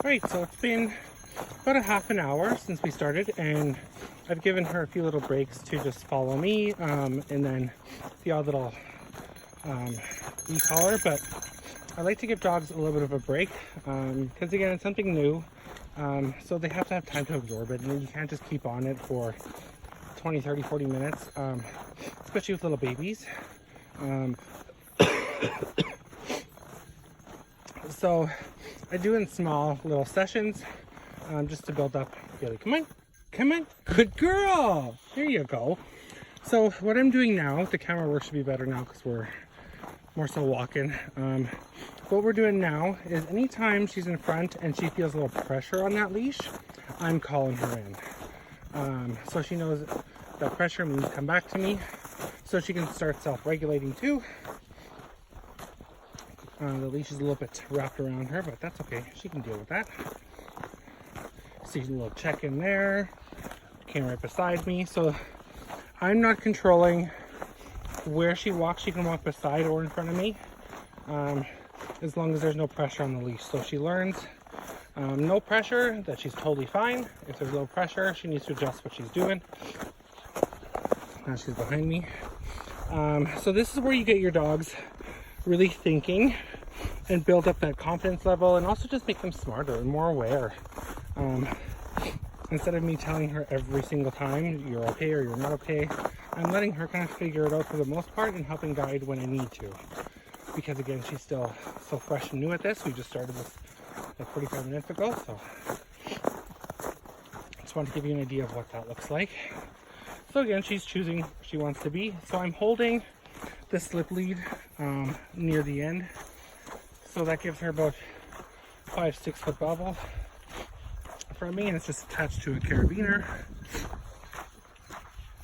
Alright, so it's been about a half an hour since we started, and I've given her a few little breaks to just follow me, and then the odd little e-collar, but I like to give dogs a little bit of a break, because again, it's something new, so they have to have time to absorb it, and you can't just keep on it for 20, 30, 40 minutes, especially with little babies. So I do in small little sessions, just to build up. Really, come on, good girl. There you go. So what I'm doing now, the camera work should be better now because we're more so walking. What we're doing now is anytime she's in front and she feels a little pressure on that leash, I'm calling her in. So she knows that pressure means come back to me, so she can start self-regulating too. The leash is a little bit wrapped around her, but that's okay. She can deal with that. See a little check in there. Came right beside me. So I'm not controlling where she walks. She can walk beside or in front of me, as long as there's no pressure on the leash. So she learns no pressure, that she's totally fine. If there's low pressure, she needs to adjust what she's doing. Now she's behind me. So this is where you get your dogs really thinking and build up that confidence level, and also just make them smarter and more aware. Instead of me telling her every single time you're okay or you're not okay, I'm letting her kind of figure it out for the most part and helping guide when I need to. Because again, she's still so fresh and new at this. We just started this like 45 minutes ago, so just wanted to give you an idea of what that looks like. So again, she's choosing where she wants to be. So I'm holding the slip lead near the end, so that gives her about 5-6 foot bubble from me, and it's just attached to a carabiner.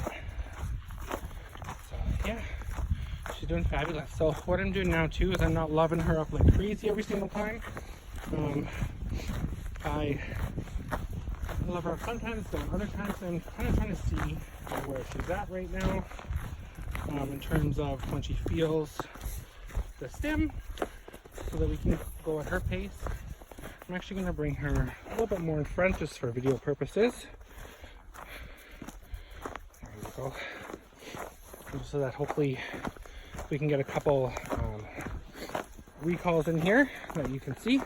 So yeah, she's doing fabulous. So what I'm doing now too is I'm not loving her up like crazy every single time. I love her sometimes, but other times I'm kind of trying to see where she's at right now, in terms of when she feels the stim, so that we can go at her pace. I'm actually going to bring her a little bit more in front just for video purposes. There you go. Just so that hopefully we can get a couple recalls in here that you can see.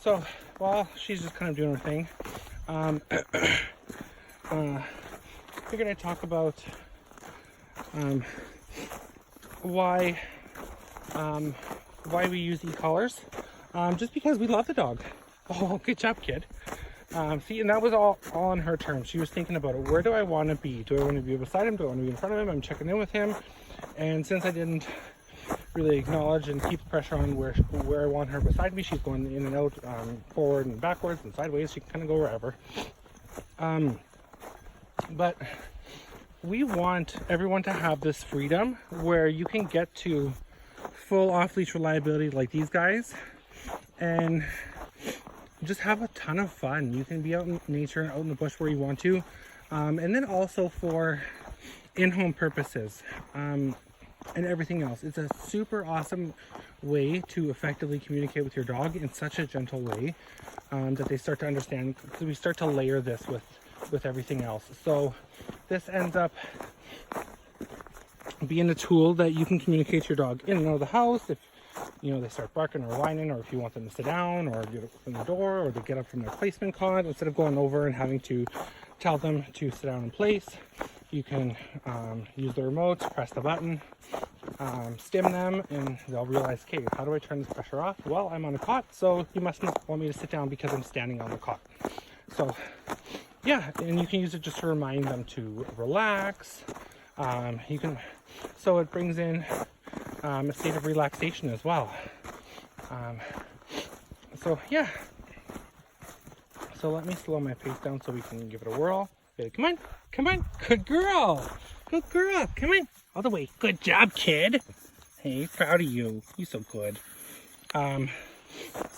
So while she's just kind of doing her thing, figured I'd talk about why we use e-collars. Just because we love the dog. Oh, good job, kid. See, and that was all on her terms. She was thinking about it. Where do I want to be? Do I want to be beside him? Do I want to be in front of him? I'm checking in with him. And since I didn't really acknowledge and keep pressure on where I want her beside me, she's going in and out, forward and backwards and sideways. She can kind of go wherever. But we want everyone to have this freedom where you can get to full off-leash reliability like these guys and just have a ton of fun. You can be out in nature and out in the bush where you want to, and then also for in-home purposes and everything else. It's a super awesome way to effectively communicate with your dog in such a gentle way that they start to understand, because we start to layer this with everything else. So this ends up being a tool that you can communicate to your dog in and out of the house. If you know they start barking or whining, or if you want them to sit down or get up from the door, or they get up from their placement cot, instead of going over and having to tell them to sit down in place, you can use the remote, press the button, stim them, and they'll realize, okay, how do I turn this pressure off? Well, I'm on a cot, so you must not want me to sit down because I'm standing on the cot. So yeah, and you can use it just to remind them to relax. So it brings in a state of relaxation as well. So yeah. So let me slow my pace down so we can give it a whirl. Okay, come on, good girl, come on, all the way. Good job, kid. Hey, proud of you. You're so good.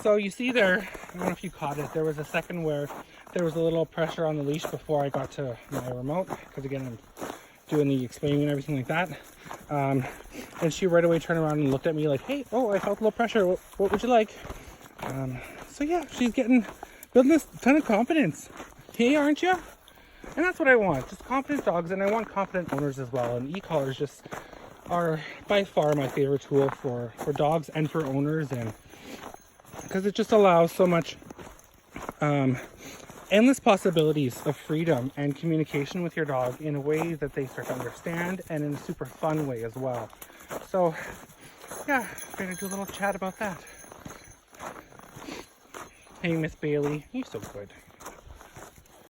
So you see there, I don't know if you caught it, there was a second where there was a little pressure on the leash before I got to my remote, because again, I'm doing the explaining and everything like that. And she right away turned around and looked at me like, hey, oh, I felt a little pressure. What would you like? So yeah, she's building this ton of confidence. Hey, aren't you? And that's what I want, just confident dogs, and I want confident owners as well. And e-collars just are by far my favorite tool for dogs and for owners, and because it just allows so much endless possibilities of freedom and communication with your dog in a way that they start to understand, and in a super fun way as well. So yeah, I'm gonna do a little chat about that. Hey, Miss Bailey, you're so good.